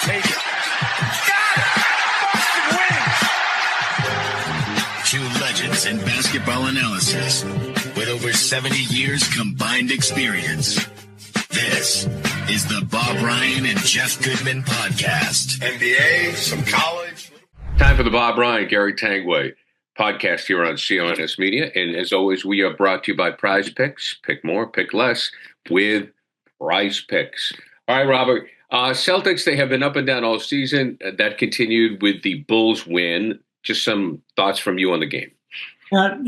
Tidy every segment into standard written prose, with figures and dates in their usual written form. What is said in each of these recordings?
Take it. Got it! Boston wins! Two legends in basketball analysis with over 70 years combined experience. This is the Bob Ryan and Jeff Goodman podcast. NBA, some college. Time for the Bob Ryan, Gary Tanguay podcast here on CLNS Media. And as always, we are brought to you by PrizePicks. Pick more, pick less with PrizePicks. All right, Robert. Celtics, they have been up and down all season. That continued with the Bulls win. Just some thoughts from you on the game. They're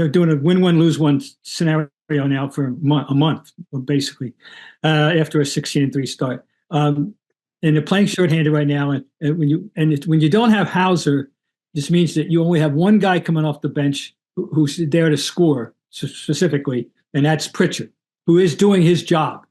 doing a win-one, lose-one scenario now for a month, basically, after a 16-3 start. And they're playing shorthanded right now. And when you don't have Hauser, this means that you only have one guy coming off the bench who's there to score specifically, and that's Pritchard, who is doing his job.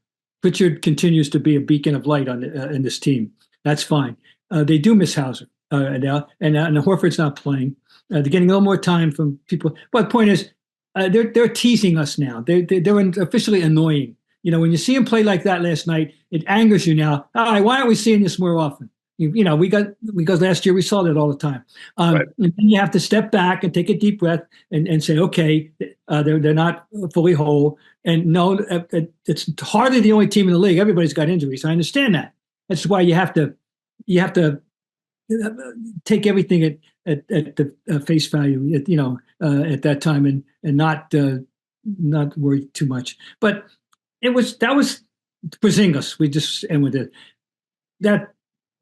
Pritchard continues to be a beacon of light in this team. That's fine. They do miss Hauser now, and Horford's not playing. They're getting a little more time from people. But the point is, they're teasing us now. They're officially annoying. You know, when you see him play like that last night, it angers you now. All right, why aren't we seeing this more often? Because last year we saw that all the time. Right. And then you have to step back and take a deep breath and say, okay, they're not fully whole. And no, it's hardly the only team in the league. Everybody's got injuries. I understand that. That's why you have to take everything at the face value, at that time, and not worry too much. But that was Porzingis. We just end with it. That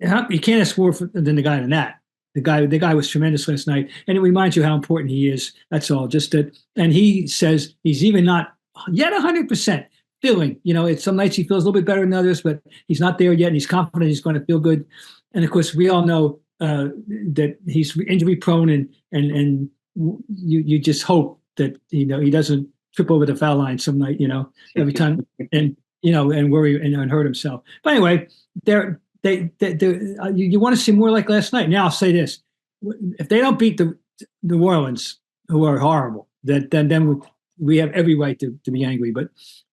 you can't ask more than the guy than that. The guy was tremendous last night, and it reminds you how important he is. That's all. Just that, and he says he's even not yet 100% feeling. It's some nights he feels a little bit better than others, but he's not there yet, and he's confident he's going to feel good. And of course, we all know that he's injury prone, and you just hope that he doesn't trip over the foul line some night, every time, and worry and hurt himself. But anyway, you want to see more like last night. Now I'll say this: if they don't beat the New Orleans, who are horrible, then we have every right to be angry.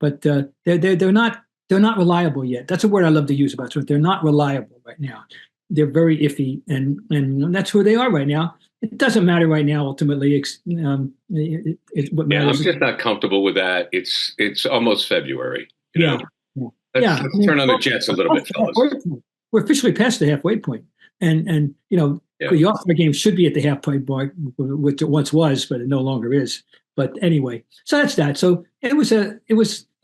But they're not reliable yet. That's a word I love to use about it. They're not reliable right now. They're very iffy, and that's who they are right now. It doesn't matter right now. Ultimately, what matters. I'm just not comfortable with that. It's almost February. Let's turn on the Jets a little bit, fellas. We're officially past the halfway point, and the All-Star game should be at the halfway point, which it once was, but it no longer is. But anyway, so that's that. So it was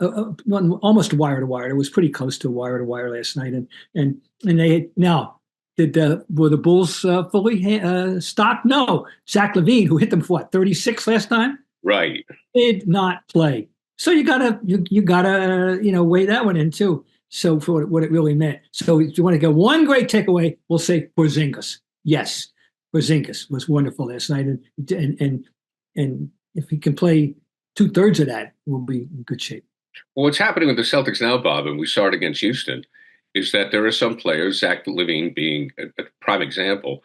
almost wire to wire. It was pretty close to wire to wire last night, and they now. Were the Bulls fully stocked? No. Zach LaVine, who hit them for 36 last time, right, did not play. So you gotta weigh that one in too. So for what it really meant. So if you want to get one great takeaway, we'll say Porzingis. Yes, Porzingis was wonderful last night, and if he can play 2/3 of that, we'll be in good shape. Well, what's happening with the Celtics now, Bob, and we saw it against Houston, is that there are some players, Zach LaVine being a prime example,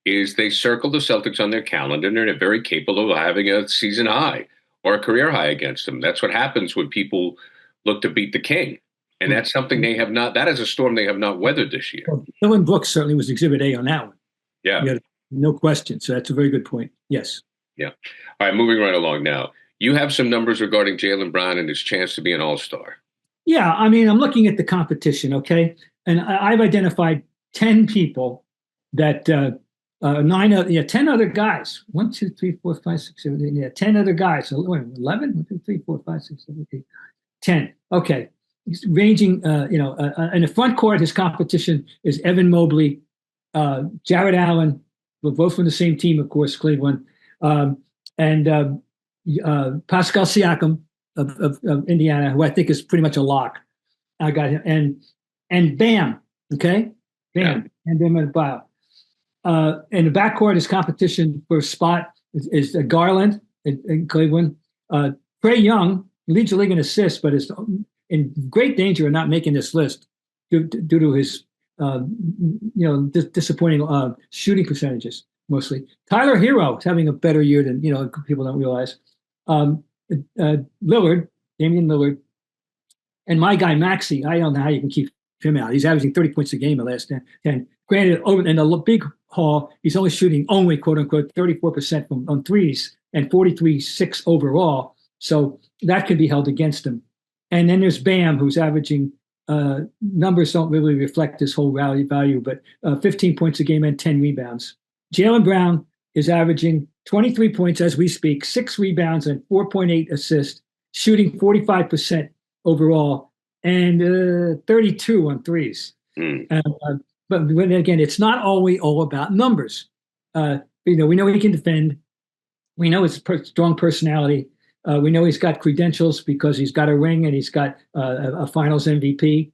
is they circle the Celtics on their calendar and they're very capable of having a season high or a career high against them. That's what happens when people look to beat the king. And that's something they have not, that is a storm they have not weathered this year. Well, Dylan Brooks certainly was Exhibit A on that one. Yeah. No question. So that's a very good point. Yes. Yeah. All right, moving right along now. You have some numbers regarding Jaylen Brown and his chance to be an all-star. Yeah, I mean, I'm looking at the competition, okay? And I've identified 10 people that 10 other guys. 1, 2, 3, 4, 5, 6, 7, 8, 10 other guys. So, 11? 1, 2, 3, 4, 5, 6, 7, 8, 10. Okay. He's ranging, in the front court, his competition is Evan Mobley, Jared Allen, we're both from the same team, of course, Cleveland, and Pascal Siakam of Indiana, who I think is pretty much a lock. I got him, and Bam, okay, Bam, and Bam Adebayo. In the backcourt, his competition for a spot is Garland in Cleveland. Trae Young leads the league in assists, but is in great danger of not making this list due to his disappointing shooting percentages mostly. Tyler Hero is having a better year than people don't realize. Lillard, Damian Lillard, and my guy Maxey. I don't know how you can keep him out. He's averaging 30 points a game the last 10. Granted, in the big haul, he's only shooting only, quote unquote, 34% on threes and 43.6 overall. So that could be held against him. And then there's Bam, who's averaging, numbers don't really reflect his whole value, but 15 points a game and 10 rebounds. Jaylen Brown is averaging 23 points as we speak, 6 rebounds and 4.8 assists, shooting 45% overall and 32 on threes. But again, it's not always all about numbers. We know he can defend. We know his strong personality. We know he's got credentials because he's got a ring and he's got a Finals MVP.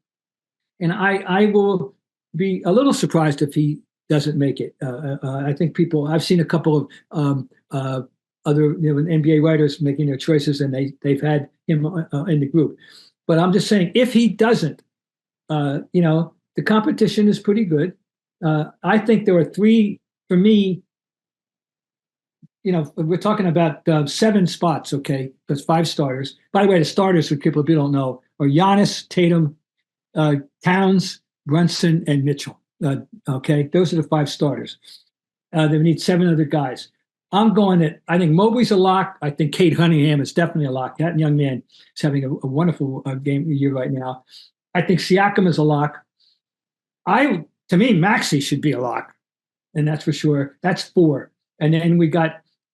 And I will be a little surprised if he doesn't make it. I think I've seen a couple of other NBA writers making their choices, and they've had him in the group. But I'm just saying, if he doesn't, the competition is pretty good. I think there are 3, for me, we're talking about 7 spots, okay? Because 5 starters. By the way, the starters, for people who don't know, are Giannis, Tatum, Towns, Brunson, and Mitchell. Okay, those are the 5 starters. They need 7 other guys. I'm going at, I think Mobley's a lock. I think Cade Cunningham is definitely a lock. That young man is having a wonderful year right now. I think Siakam is a lock. To me, Maxey should be a lock, and that's for sure. That's 4. And then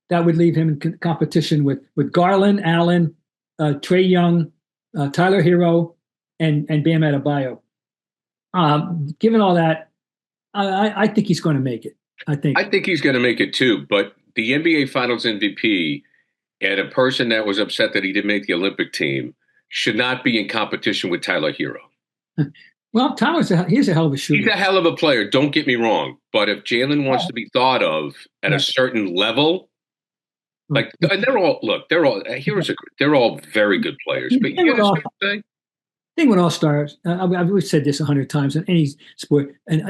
that would leave him in competition with Garland, Allen, Trae Young, Tyler Hero, and Bam Adebayo. Given all that, I think he's going to make it. I think he's going to make it too. But the NBA Finals MVP and a person that was upset that he didn't make the Olympic team should not be in competition with Tyler Hero. Well, he's a hell of a shooter. He's a hell of a player. Don't get me wrong. But if Jaylen wants to be thought of at a certain level, and they're all very good players. But you get what I'm thing with all stars, I've always said this 100 times in any sport, and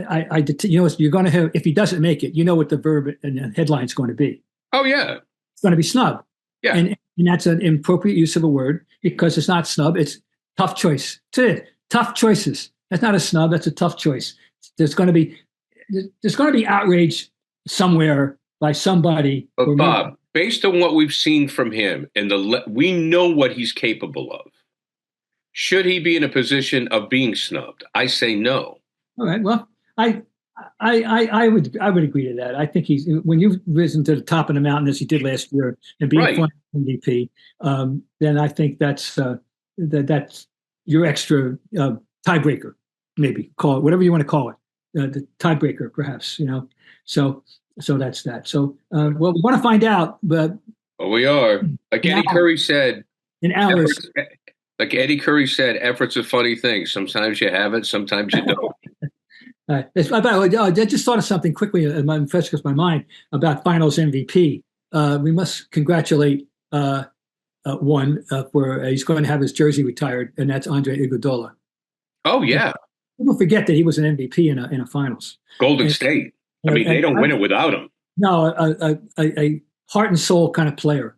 you're going to have, if he doesn't make it, what the verb and the headline is going to be. Oh yeah, it's going to be snub. Yeah, and that's an inappropriate use of a word because it's not snub. It's tough choice. That's it. Tough choices. That's not a snub. That's a tough choice. There's going to be outrage somewhere by somebody. But Bob, based on what we've seen from him and we know what he's capable of. Should he be in a position of being snubbed? I say no. All right. Well, I would agree to that. I think when you've risen to the top of the mountain as he did last year and being a MVP, then I think that's your extra tiebreaker. Maybe call it whatever you want to call it, the tiebreaker, perhaps. So that's that. So we want to find out, but we are, like Eddie Curry said, in hours. Like Eddie Curry said, effort's a funny thing. Sometimes you have it, sometimes you don't. I just thought of something quickly in my mind about Finals MVP. We must congratulate one for he's going to have his jersey retired, and that's Andre Iguodala. Oh yeah, people forget that he was an MVP in a Finals. Golden State. I mean, they don't win it without him. No, a heart and soul kind of player.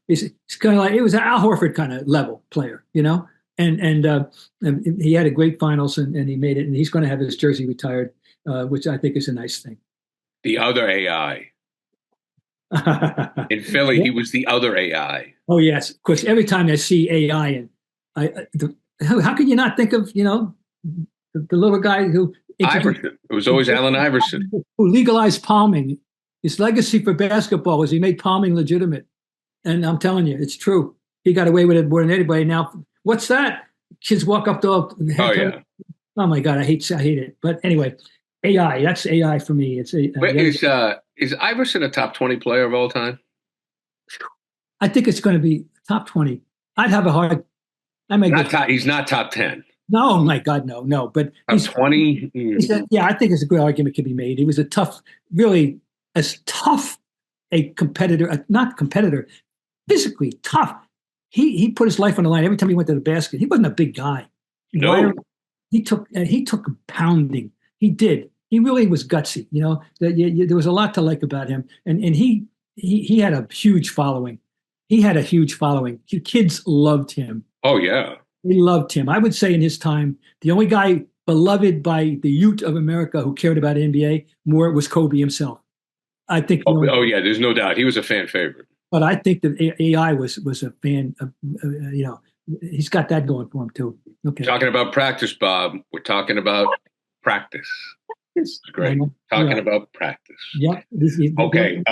It's kind of like it was an Al Horford kind of level player. And he had a great Finals and he made it. And he's going to have his jersey retired, which I think is a nice thing. The other AI. In Philly, he was the other AI. Oh, yes. Of course, every time I see AI, how can you not think of, the little guy who... Iverson. It was always Allen Iverson. Who legalized palming. His legacy for basketball was he made palming legitimate. And I'm telling you, it's true. He got away with it more than anybody. Now, what's that? Kids walk up to... Oh, my God, I hate it. But anyway, AI, that's AI for me. Is Iverson a top 20 player of all time? I think it's going to be top 20. I'd have a hard... He's not top 10. No, my God, no. But he's 20. I think it's a good argument can be made. He was really as tough a competitor, not competitor, physically tough. He put his life on the line every time he went to the basket. He wasn't a big guy. No. He took pounding. He did. He really was gutsy. There was a lot to like about him, and he had a huge following. Kids loved him. Oh yeah, they loved him. I would say in his time, the only guy beloved by the youth of America who cared about NBA more was Kobe himself. I think. Oh yeah, there's no doubt he was a fan favorite. But I think that AI was a fan. He's got that going for him too. Okay. Talking about practice, Bob. We're talking about practice. It's great. Talking about practice. Yeah. Okay.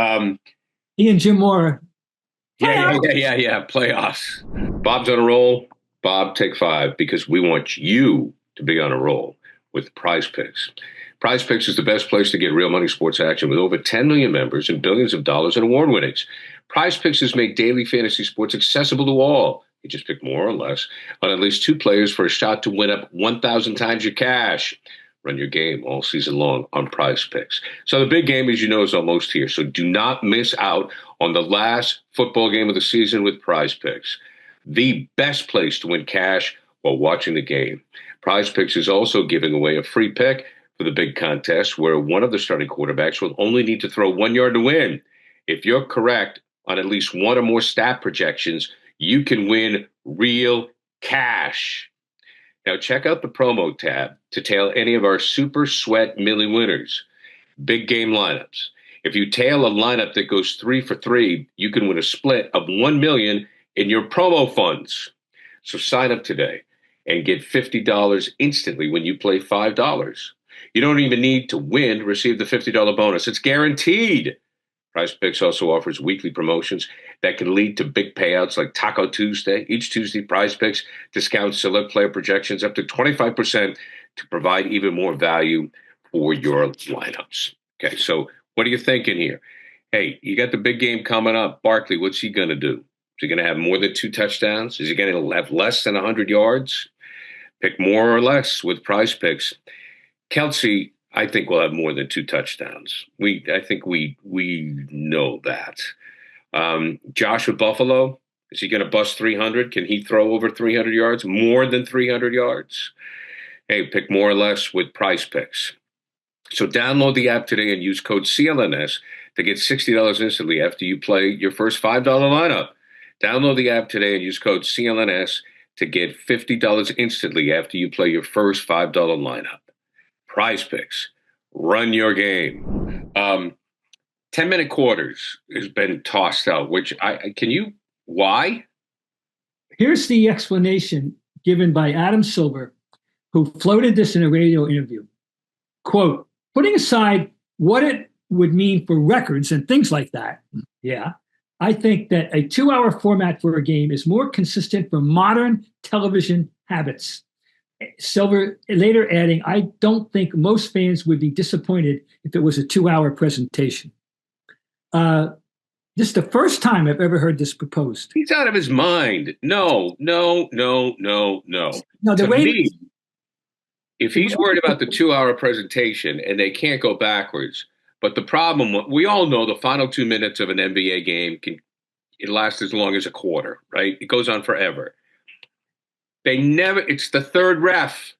He and Jim Moore. Yeah. Playoffs. Bob's on a roll. Bob, take 5 because we want you to be on a roll with PrizePicks. PrizePicks is the best place to get real money sports action with over 10 million members and billions of dollars in award winnings. PrizePicks has made daily fantasy sports accessible to all. You just pick more or less on at least 2 players for a shot to win up 1,000 times your cash. Run your game all season long on PrizePicks. So the big game, as you know, is almost here. So do not miss out on the last football game of the season with PrizePicks, the best place to win cash while watching the game. PrizePicks is also giving away a free pick for the big contest where one of the starting quarterbacks will only need to throw 1 yard to win. If you're correct on at least one or more stat projections, you can win real cash. Now, check out the promo tab to tail any of our Super Sweat Millie winners. Big game lineups. If you tail a lineup that goes 3 for 3, you can win a split of $1 million in your promo funds. So sign up today and get $50 instantly when you play $5. You don't even need to win to receive the $50 bonus. It's guaranteed. PrizePicks also offers weekly promotions that can lead to big payouts like Taco Tuesday. Each Tuesday, PrizePicks discounts select player projections up to 25% to provide even more value for your lineups. Okay, so what are you thinking here? Hey, you got the big game coming up. Barkley, what's he going to do? Is he going to have more than 2 touchdowns? Is he going to have less than 100 yards? Pick more or less with PrizePicks. Kelsey, I think we'll have more than 2 touchdowns. I think we know that. Josh with Buffalo, is he going to bust 300? Can he throw over 300 yards? More than 300 yards? Hey, pick more or less with PrizePicks. So download the app today and use code CLNS to get $60 instantly after you play your first $5 lineup. Download the app today and use code CLNS to get $50 instantly after you play your first $5 lineup. PrizePicks, run your game. 10-minute quarters has been tossed out, which why? Here's the explanation given by Adam Silver, who floated this in a radio interview. Quote, putting aside what it would mean for records and things like that, yeah, I think that a 2-hour format for a game is more consistent for modern television habits. Silver later adding, I don't think most fans would be disappointed if it was a 2-hour presentation. This is the first time I've ever heard this proposed. He's out of his mind. No. No, If he's worried about the 2-hour presentation and they can't go backwards, but the problem, we all know the final 2 minutes of an NBA game it lasts as long as a quarter, right? It goes on forever. It's the third ref.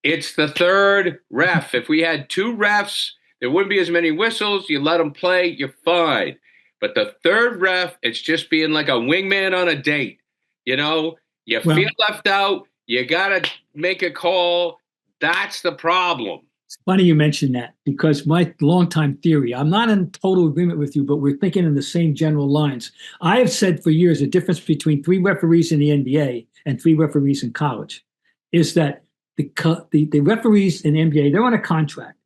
It's the third ref. If we had 2 refs, there wouldn't be as many whistles. You let them play, you're fine. But the third ref, it's just being like a wingman on a date. You know, you feel left out. You got to make a call. That's the problem. It's funny you mentioned that because my longtime theory, I'm not in total agreement with you, but we're thinking in the same general lines. I have said for years the difference between 3 referees in the NBA and 3 referees in college is that the referees in the NBA, they're on a contract.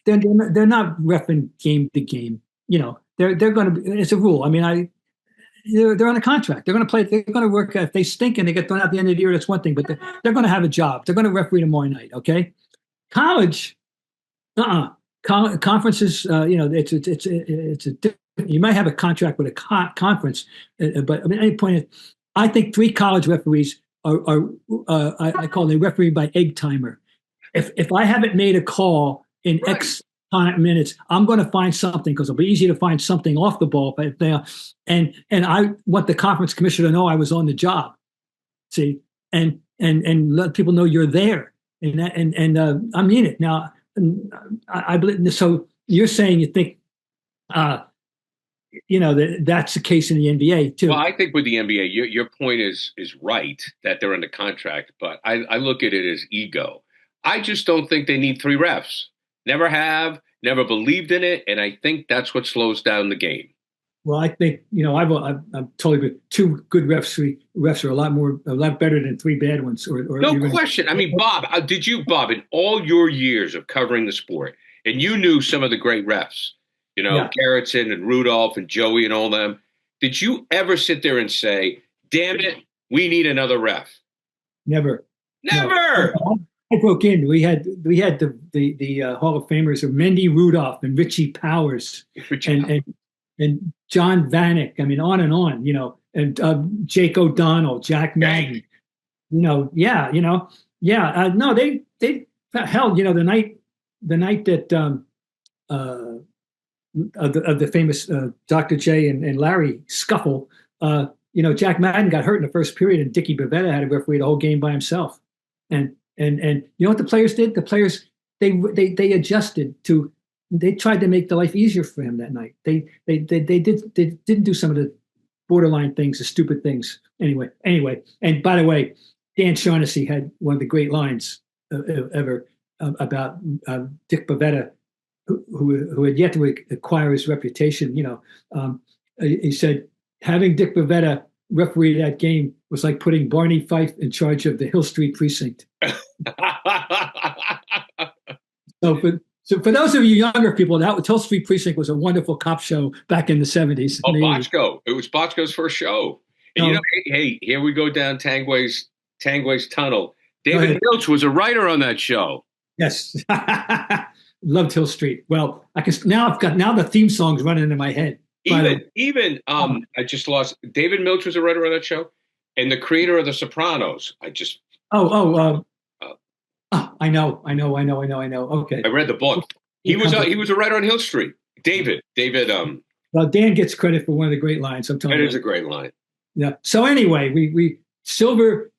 They're not reffing game to game. You know, they're going to be, it's a rule. I mean, they're on a contract. They're going to play. They're going to work. If they stink and they get thrown out at the end of the year, that's one thing. But they're going to have a job. They're going to referee tomorrow night. Okay, college, conferences. You know, it's a. You might have a contract with a conference, but I mean, any point is, I think 3 college referees are I call them referee by egg timer. If I haven't made a call in X minutes, I'm going to find something because it'll be easy to find something off the ball. But and I want the conference commissioner to know I was on the job. See, and let people know you're there. And I mean it. Now, I believe. So you're saying you think, you know, that's the case in the NBA too. Well, I think with the NBA, your point is right that they're under contract, but I look at it as ego. I just don't think they need 3 refs. Never have, never believed in it, and I think that's what slows down the game. Well, I think I'm totally good. 2 good refs, 3 refs are a lot better than 3 bad ones. Or No even, question. I mean, Bob, Bob, in all your years of covering the sport, and you knew some of the great refs, Yeah. Gerritsen and Rudolph and Joey and all them. Did you ever sit there and say, "Damn it, we need another ref"? Never. Never. No. I broke in. We had the Hall of Famers of Mendy Rudolph and Richie Powers and John Vanek. I mean, on and on. And Jake O'Donnell, Jack Madden. No, they held. The night that of the famous Dr. J and Larry scuffle. Jack Madden got hurt in the first period, and Dickie Bavetta had to referee the whole game by himself. And you know what the players did? The players they adjusted to. They tried to make the life easier for him that night. They didn't do some of the borderline things, the stupid things. Anyway. And by the way, Dan Shaughnessy had one of the great lines ever about Dick Bavetta, who had yet to acquire his reputation. He said, having Dick Bavetta referee that game was like putting Barney Fife in charge of the Hill Street precinct. So for those of you younger people, that Hill Street Precinct was a wonderful cop show back in the 70s. Oh, Bochco. It was Bochco's first show. And hey, here we go down Tanguay's tunnel. David Milch was a writer on that show. Yes. Loved Hill Street. Well, I can now the theme song's running in my head. I just lost. David Milch was a writer on that show, and the creator of The Sopranos. I know. Okay. I read the book. He was a writer on Hill Street. David. Well, Dan gets credit for one of the great lines. I'm telling you. That is a great line. Yeah. So anyway, we Silver.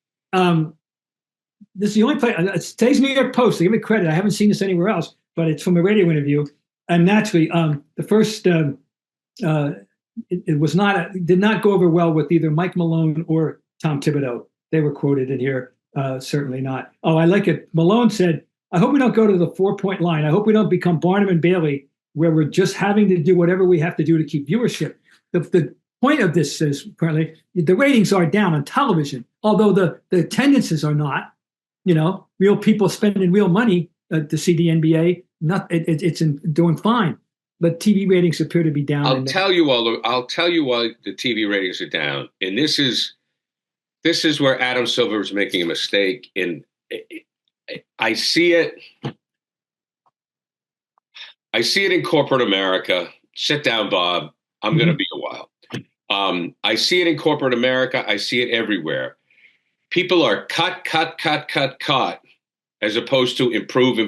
This is the only place. Today's New York Post. They give me credit. I haven't seen this anywhere else, but it's from a radio interview. And naturally, the first it was not did not go over well with either Mike Malone or Tom Thibodeau. They were quoted in here. Certainly not. Oh, I like it. Malone said, "I hope we don't go to the 4-point line. I hope we don't become Barnum and Bailey, where we're just having to do whatever we have to do to keep viewership." The point of this is apparently the ratings are down on television, although the attendances are not. Real people spending real money to see the NBA. It's doing fine, but TV ratings appear to be down. I'll tell you why the TV ratings are down, and this is where Adam Silver is making a mistake. And I see it. I see it in corporate America. Sit down, Bob. I'm going to be a while. I see it in corporate America. I see it everywhere. People are cut, as opposed to improve. What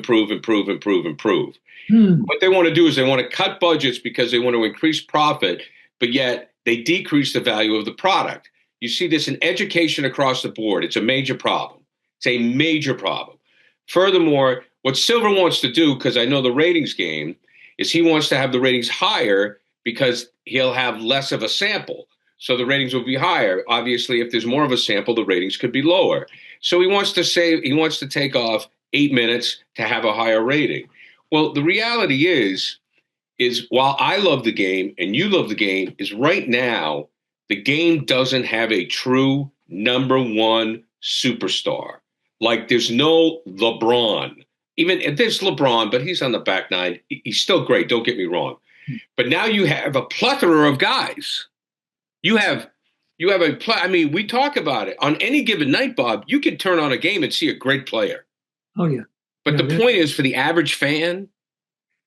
they want to do is they want to cut budgets because they want to increase profit, but yet they decrease the value of the product. You see this in education across the board. It's a major problem. It's a major problem. Furthermore, what Silver wants to do, because I know the ratings game, is he wants to have the ratings higher because he'll have less of a sample. So the ratings will be higher. Obviously, if there's more of a sample, the ratings could be lower. So he wants to take off 8 minutes to have a higher rating. Well, the reality is while I love the game and you love the game, is right now the game doesn't have a true number one superstar. Like there's no LeBron. Even there's LeBron, but he's on the back nine. He's still great. Don't get me wrong. But now you have a plethora of guys. You have we talk about it. On any given night, Bob, you can turn on a game and see a great player. Oh, yeah. But the point is, for the average fan,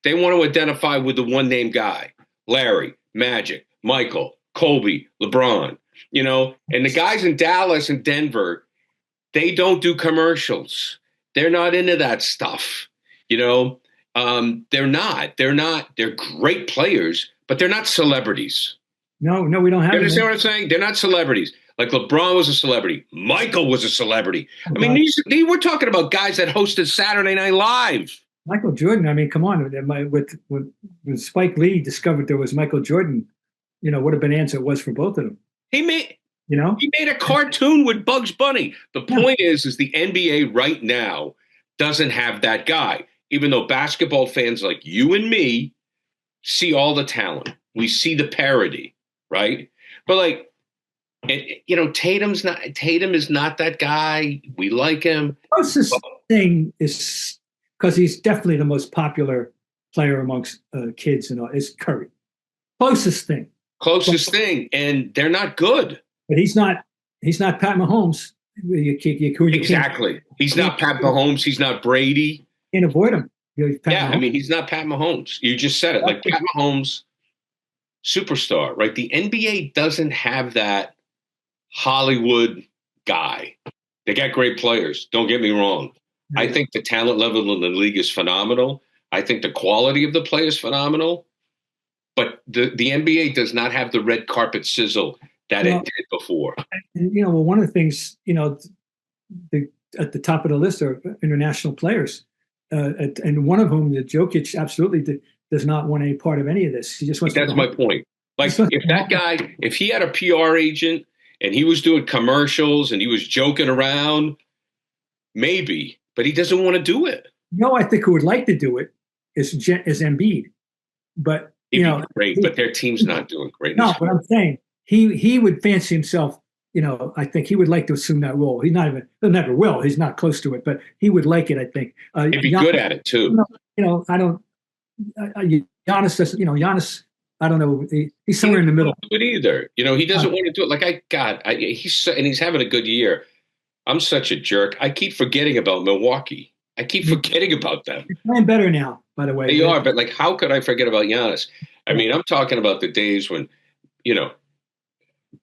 they want to identify with the one-name guy. Larry, Magic, Michael, Kobe, LeBron, and the guys in Dallas and Denver, they don't do commercials. They're not into that stuff. They're not. They're great players, but they're not celebrities. No, we don't have. You understand what I'm saying? They're not celebrities. Like LeBron was a celebrity. Michael was a celebrity. I mean, we're talking about guys that hosted Saturday Night Live. Michael Jordan. I mean, come on. When Spike Lee discovered there was Michael Jordan, what a bonanza it was for both of them. He made a cartoon with Bugs Bunny. The point is the NBA right now doesn't have that guy, even though basketball fans like you and me see all the talent. We see the parity, right? But like, Tatum is not that guy. We like him. Closest thing is because he's definitely the most popular player amongst kids and all. Is Curry. Closest thing, and they're not good. But he's not Pat Mahomes. Exactly. He's not Pat Mahomes. He's not Brady. Can't avoid him. I mean, he's not Pat Mahomes. You just said it. Like Pat Mahomes, superstar, right? The NBA doesn't have that Hollywood guy. They got great players. Don't get me wrong. I think the talent level in the league is phenomenal. I think the quality of the play is phenomenal. But the NBA does not have the red carpet sizzle that it did before. And, one of the things, at the top of the list are international players. And one of whom, Jokic, absolutely does not want any part of any of this. He just wants. That's my point. Like, if he had a PR agent and he was doing commercials and he was joking around, maybe, but he doesn't want to do it. I think who would like to do it is Embiid, but great, but their team's not doing great. No, but I'm saying he would fancy himself. I think he would like to assume that role. He never will. He's not close to it, but he would like it. I think he'd be good at it too. I don't. Giannis doesn't. Giannis. I don't know. He's somewhere in the middle. Do it either. He doesn't want to do it. Like he's having a good year. I'm such a jerk. I keep forgetting about Milwaukee. I keep forgetting about them. They're playing better now, by the way. They are, but like, how could I forget about Giannis? I mean, I'm talking about the days when,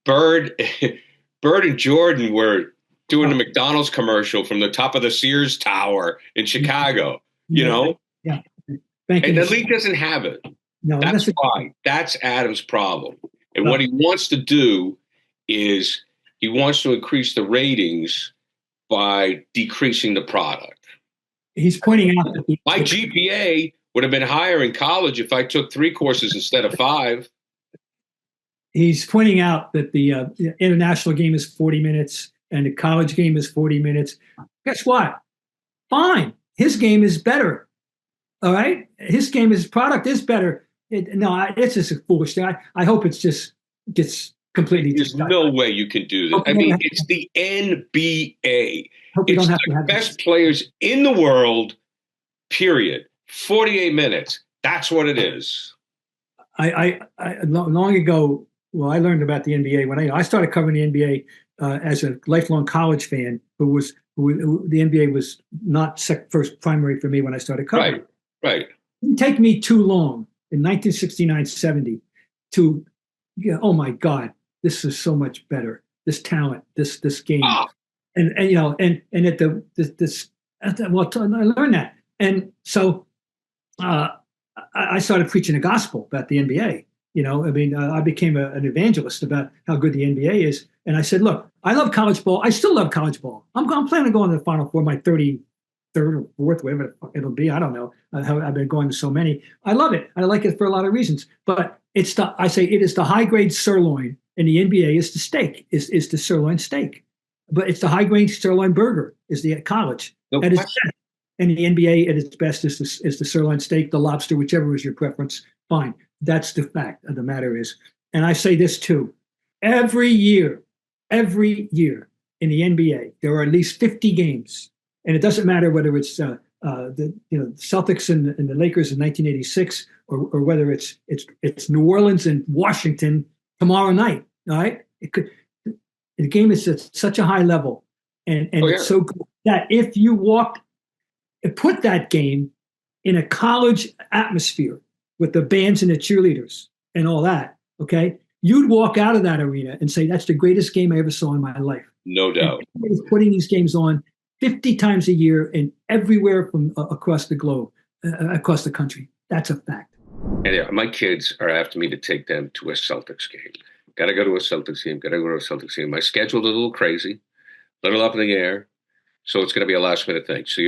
Bird and Jordan were doing the McDonald's commercial from the top of the Sears Tower in Chicago. Yeah. And the league doesn't have it. No, that's why. That's Adam's problem. And what he wants to do is he wants to increase the ratings by decreasing the product. He's pointing out that my GPA would have been higher in college if I took 3 courses instead of 5. He's pointing out that the international game is 40 minutes and the college game is 40 minutes. Guess what? Fine. His game is better. All right? His product is better. It's just a foolish thing. I hope it's just gets completely. There's no way you can do this. I mean, it's the NBA. It's the best players in the world, period. 48 minutes. That's what it is. I long ago, I learned about the NBA when I started covering the NBA as a lifelong college fan who the NBA was not first primary for me when I started covering. Right. It didn't take me too long in 1969-70 to, oh my God, this is so much better. This talent, this game. And at I learned that. And so I started preaching the gospel about the NBA. I became an evangelist about how good the NBA is. And I said, look, I love college ball. I still love college ball. I'm planning to go into the Final Four, my 33rd or 4th, whatever it'll be. I don't know. I've been going to so many. I love it. I like it for a lot of reasons. But it is the high-grade sirloin, and the NBA is the steak, is the sirloin steak. But it's the high-grade sirloin burger is the college. At its best. And the NBA at its best is the sirloin steak, the lobster, whichever is your preference. Fine. That's the fact of the matter is. And I say this too. Every year in the NBA, there are at least 50 games. And it doesn't matter whether it's the Celtics and the Lakers in 1986 or whether it's New Orleans and Washington tomorrow night. All right. The game is at such a high level and it's so good that if you put that game in a college atmosphere with the bands and the cheerleaders and all that, okay, you'd walk out of that arena and say, that's the greatest game I ever saw in my life. No doubt. He's putting these games on 50 times a year and everywhere from across the globe, across the country. That's a fact. And my kids are after me to take them to a Celtics game. Got to go to a Celtics game. My schedule's a little crazy, a little up in the air. So it's going to be a last minute thing. So,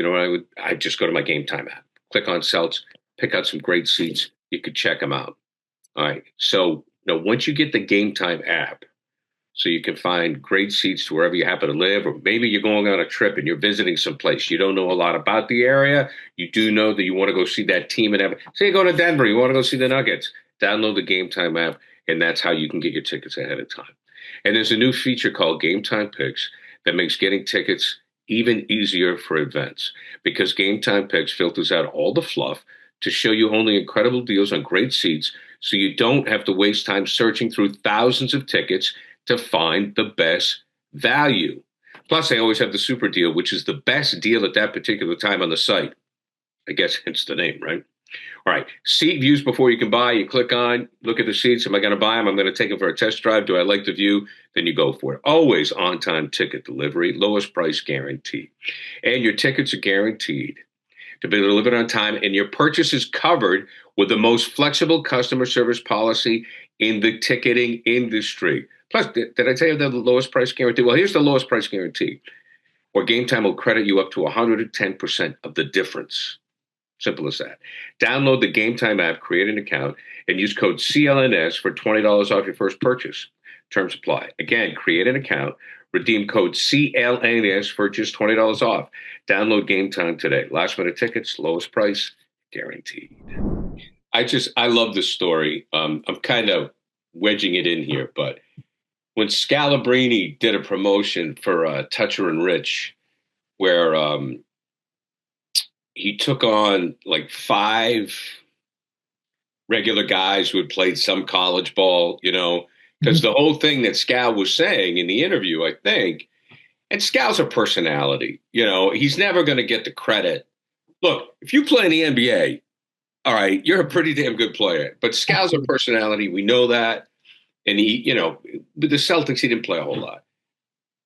I just go to my Gametime app, click on Celts, pick out some great seats. You could check them out. All right. So, once you get the Gametime app, so you can find great seats to wherever you happen to live, or maybe you're going on a trip and you're visiting someplace. You don't know a lot about the area. You do know that you want to go see that team and say you go to Denver, you want to go see the Nuggets. Download the Gametime app, and that's how you can get your tickets ahead of time. And there's a new feature called Gametime Picks that makes getting tickets even easier for events, because Gametime Picks filters out all the fluff to show you only incredible deals on great seats, so you don't have to waste time searching through thousands of tickets to find the best value. Plus, they always have the super deal, which is the best deal at that particular time on the site. I guess hence the name, right? All right. Seat views before you can buy. You click on, look at the seats. Am I going to buy them? I'm going to take them for a test drive. Do I like the view? Then you go for it. Always on-time ticket delivery, lowest price guarantee. And your tickets are guaranteed to be delivered on time, and your purchase is covered with the most flexible customer service policy in the ticketing industry. Plus, did I tell you the lowest price guarantee? Well, here's the lowest price guarantee. Or Gametime will credit you up to 110% of the difference. Simple as that. Download the Gametime app, create an account, and use code CLNS for $20 off your first purchase. Terms apply. Again, create an account, redeem code CLNS for just $20 off. Download Gametime today. Last minute tickets, lowest price, guaranteed. I love this story. I'm kind of wedging it in here, but when Scalabrine did a promotion for Toucher and Rich, where he took on like 5 regular guys who had played some college ball, because the whole thing that Scal was saying in the interview, I think, and Scal's a personality, he's never going to get the credit. Look, if you play in the NBA, all right, you're a pretty damn good player, but Scal's a personality. We know that. And he, with the Celtics, he didn't play a whole lot.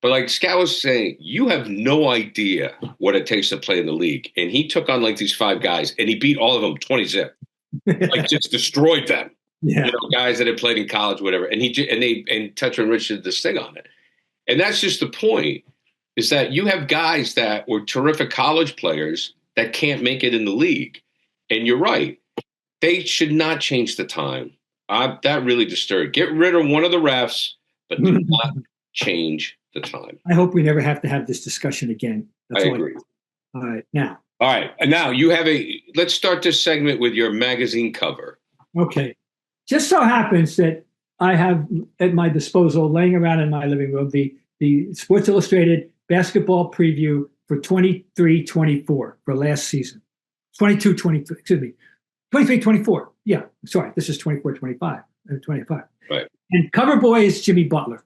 But like Scal was saying, you have no idea what it takes to play in the league. And he took on like these 5 guys, and he beat all of them 20-zip. Like just destroyed them. Yeah. Guys that had played in college, whatever. And Toucher and Rich did this thing on it. And that's just the point, is that you have guys that were terrific college players that can't make it in the league. And you're right. They should not change the time. That really disturbed. Get rid of one of the refs, but do not change the time. I hope we never have to have this discussion again. I agree. All right, now. All right, and now you have let's start this segment with your magazine cover. Okay. Just so happens that I have at my disposal, laying around in my living room, the Sports Illustrated basketball preview for 23-24 for last season. 22-23, excuse me. 23-24. Yeah, sorry. This is 24-25. 25. Right. And cover boy is Jimmy Butler.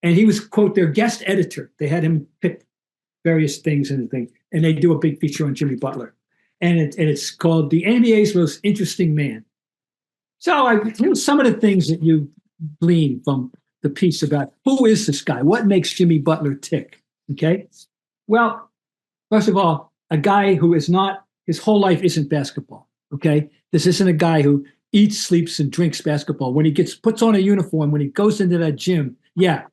And he was, quote, their guest editor. They had him pick various things and they do a big feature on Jimmy Butler. And it's called The NBA's Most Interesting Man. So here's some of the things that you glean from the piece about who is this guy? What makes Jimmy Butler tick? Okay. Well, first of all, a guy who is not, his whole life isn't basketball. Okay. This isn't a guy who eats, sleeps, and drinks basketball. When he puts on a uniform, when he goes into that gym, yeah,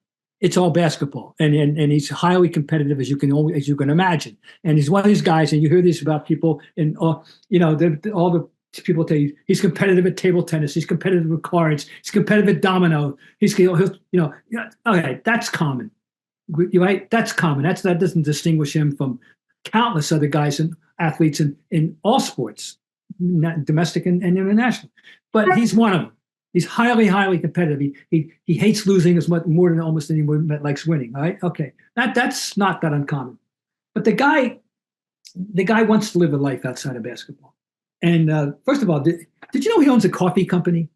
it's all basketball. And he's highly competitive, as you can imagine. And he's one of these guys, and you hear this about people, and all the people tell you he's competitive at table tennis, he's competitive with cards, he's competitive at domino. Okay, that's common. Right? That's common. That doesn't distinguish him from countless other guys and athletes in all sports, domestic and international. But he's one of them. He's highly, highly competitive. He hates losing as much more than almost anyone that likes winning. All right, okay, that's not that uncommon. But the guy wants to live a life outside of basketball. And first of all, did you know he owns a coffee company?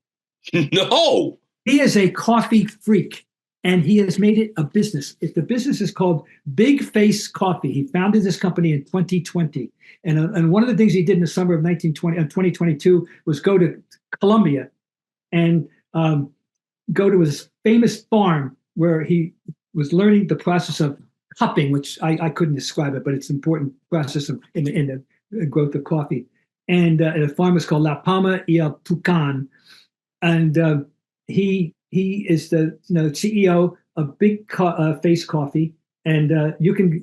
No. He is a coffee freak, and he has made it a business. The business is called Big Face Coffee. He founded this company in 2020. And one of the things he did in the summer of 2022 was go to Colombia and go to his famous farm where he was learning the process of cupping, which I couldn't describe it, but it's an important process in the growth of coffee. And the farm is called La Palma y el Tucán. And he is the CEO of Big Face Coffee. And you can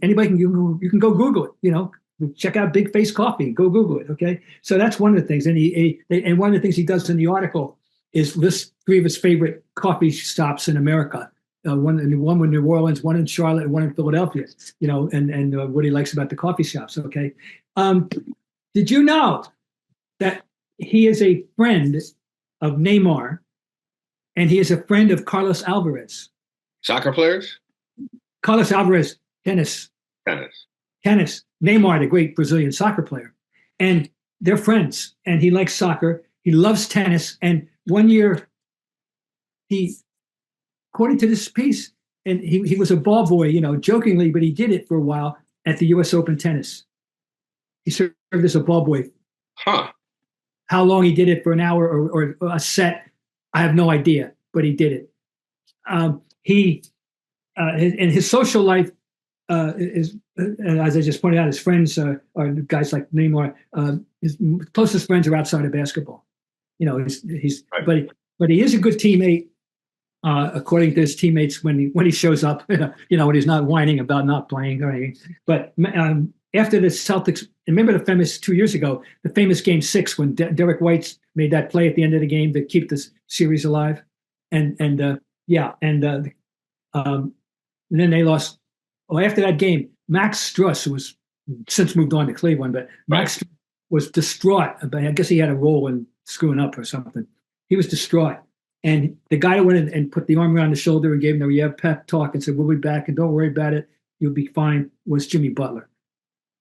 go Google it, check out Big Face Coffee, go Google it. Okay. So that's one of the things. And one of the things he does in the article is list 3 of his favorite coffee stops in America. one in New Orleans, one in Charlotte, and one in Philadelphia. And what he likes about the coffee shops. Okay, did you know that he is a friend of Neymar, and he is a friend of Carlos Alvarez? Soccer players? Carlos Alvarez, tennis. Neymar, the great Brazilian soccer player. And they're friends. And he likes soccer. He loves tennis. And one year, according to this piece, and he was a ball boy, jokingly, but he did it for a while at the U.S. Open tennis. He served as a ball boy. Huh. How long he did it, for an hour or a set, I have no idea, but he did it. And his social life is, as I just pointed out, his friends are guys like Neymar. His closest friends are outside of basketball. He's right. but he is a good teammate, according to his teammates when he shows up. When he's not whining about not playing or anything. But after the Celtics, remember the famous 2 years ago, the famous Game 6 when Derek White made that play at the end of the game to keep this series alive, and then they lost. Well, after that game, Max Struss, who was since moved on to Cleveland, but Max was distraught. I guess he had a role in screwing up or something. He was distraught. And the guy went in and put the arm around his shoulder and gave him a pep talk and said, "We'll be back and don't worry about it. You'll be fine," was Jimmy Butler.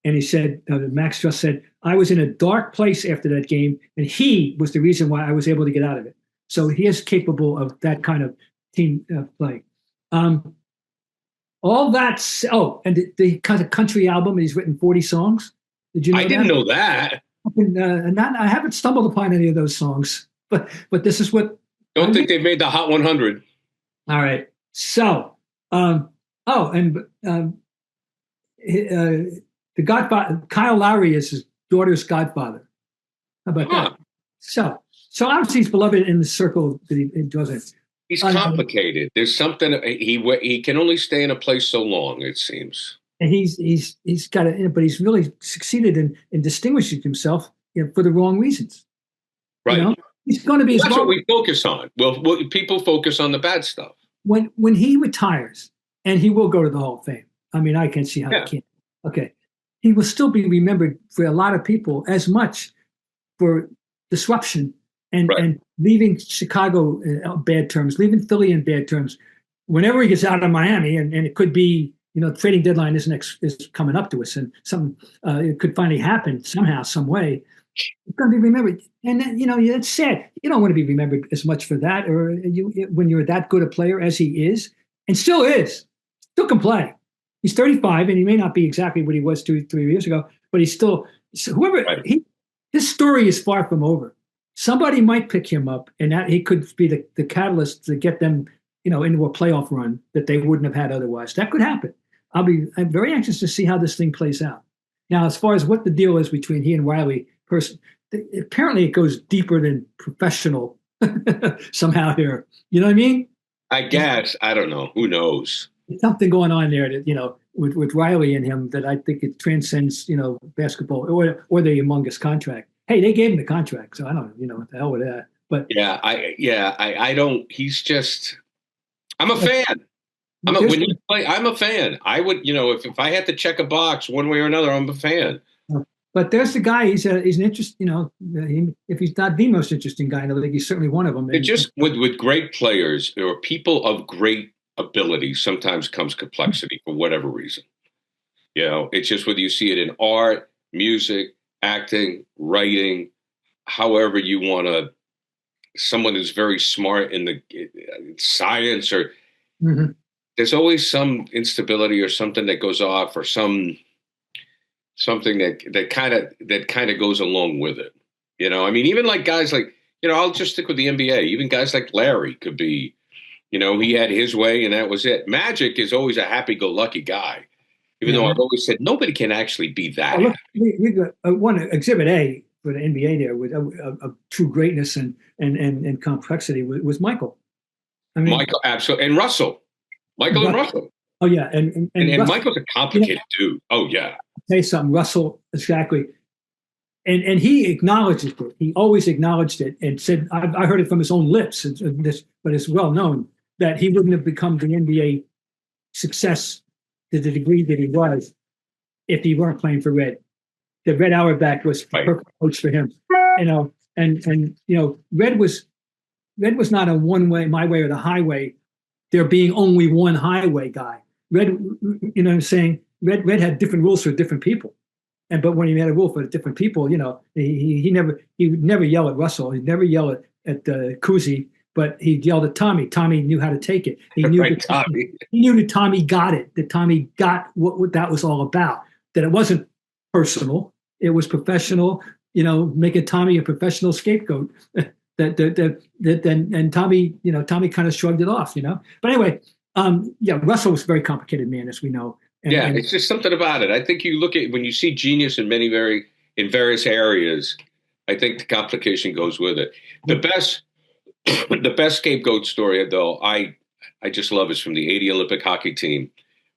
And he said, Max Struss said, "I was in a dark place after that game, and he was the reason why I was able to get out of it." So he is capable of that kind of team play. All that. And the kind of country album, and he's written 40 songs. Did you know that? I didn't know that. I haven't stumbled upon any of those songs, but this is what. Don't think they've made the Hot 100. All right. So, the Godfather, Kyle Lowry is his daughter's godfather. How about that? So obviously he's beloved in the circle that he does it. He's complicated. There's something he can only stay in a place so long, it seems. And he's got but he's really succeeded in distinguishing himself for the wrong reasons. Right. He's going to be. That's what we focus on. Well, people focus on the bad stuff. When he retires, and he will go to the Hall of Fame. I mean, I can't see how he can't. Okay. He will still be remembered for a lot of people as much for disruption and leaving Chicago in bad terms, leaving Philly in bad terms. Whenever he gets out of Miami, and it could be, trading deadline is coming up to us, and it could finally happen somehow, some way. It's going to be remembered, and then, it's sad. You don't want to be remembered as much for that, or when you're that good a player as he is, and still can play. He's 35, and he may not be exactly what he was 2-3 years ago, but he's still his story is far from over. Somebody might pick him up, and that he could be the catalyst to get them, into a playoff run that they wouldn't have had otherwise. That could happen. I'm very anxious to see how this thing plays out. Now, as far as what the deal is between he and Riley, apparently it goes deeper than professional somehow here. You know what I mean? I guess. I don't know. Who knows? There's something going on there that, with Riley and him that I think it transcends, basketball or the humongous contract. Hey, they gave him the contract, so I don't, what the hell with that. But I don't. He's just. I'm a fan. When you play, I'm a fan. I would, if I had to check a box one way or another, I'm a fan. But there's the guy. He's an interest. If he's not the most interesting guy in the league, he's certainly one of them. It just with great players or people of great ability, sometimes comes complexity for whatever reason. It's just whether you see it in art, music, acting, writing, however you want to. Someone who's very smart in the science, or there's always some instability or something that goes off, or something that kind of goes along with it. I mean, even like guys like, I'll just stick with the NBA. Even guys like Larry could be, he had his way and that was it. Magic is always a happy-go-lucky guy, even though I've always said nobody can actually be that. Look, we got one exhibit A for the NBA there with a true greatness and complexity was Michael. I mean, Michael, absolutely, and Russell. Michael and Russell. Oh yeah, and Russell, Michael's a complicated dude. Oh yeah. I'll tell you something, Russell, exactly. And he acknowledged it. He always acknowledged it and said, I heard it from his own lips, but it's well known that he wouldn't have become the NBA success to the degree that he was if he weren't playing for Red. The Red Auerbach was the perfect coach for him, and Red was not a one way, my way or the highway. There being only one highway guy. Red, you know what I'm saying? Red had different rules for different people. But when he had a rule for different people, he would never yell at Russell. He'd never yell at Kuzi, but he yelled at Tommy. Tommy knew how to take it. He knew that Tommy got it, that Tommy got what that was all about, that it wasn't personal. It was professional, making Tommy a professional scapegoat. And Tommy kind of shrugged it off, But anyway, Russell was a very complicated man, as we know. And it's just something about it. I think you look at when you see genius in various areas. I think the complication goes with it. The best scapegoat story, though, I just love is from the '80 Olympic hockey team,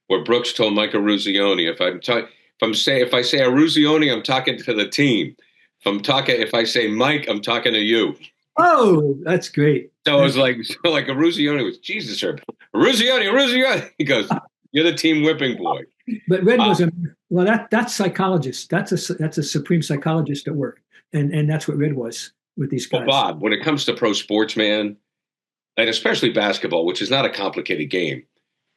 where Brooks told Mike Eruzione, if I say Eruzione, I'm talking to the team. If I say Mike, I'm talking to you. Oh, that's great. So it was like Eruzione was, Jesus, sir, Eruzione. He goes, you're the team whipping boy. But Red was that's psychologist. That's a supreme psychologist at work, and that's what Red was with these guys. Well, Bob, when it comes to pro sports, man, and especially basketball, which is not a complicated game,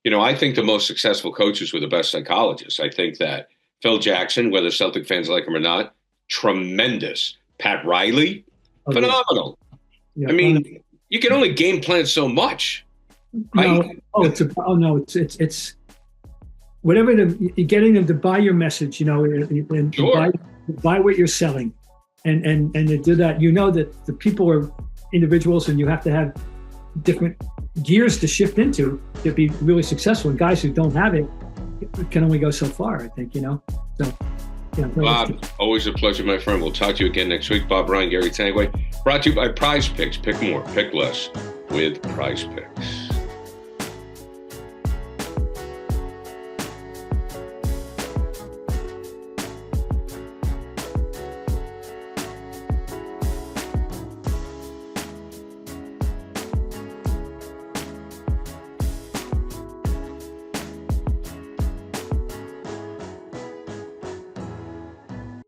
I think the most successful coaches were the best psychologists. I think that Phil Jackson, whether Celtic fans like him or not, tremendous. Pat Riley, phenomenal. Yeah, I mean, you can only game plan so much. Right? It's whatever getting them to buy your message, and sure. buy what you're selling, and to do that, that the people are individuals, and you have to have different gears to shift into to be really successful. And guys who don't have it can only go so far, I think. So. Yeah, Bob, always a pleasure, my friend. We'll talk to you again next week. Bob, Ryan, Gary Tanguay, brought to you by PrizePicks. Pick more, pick less with PrizePicks.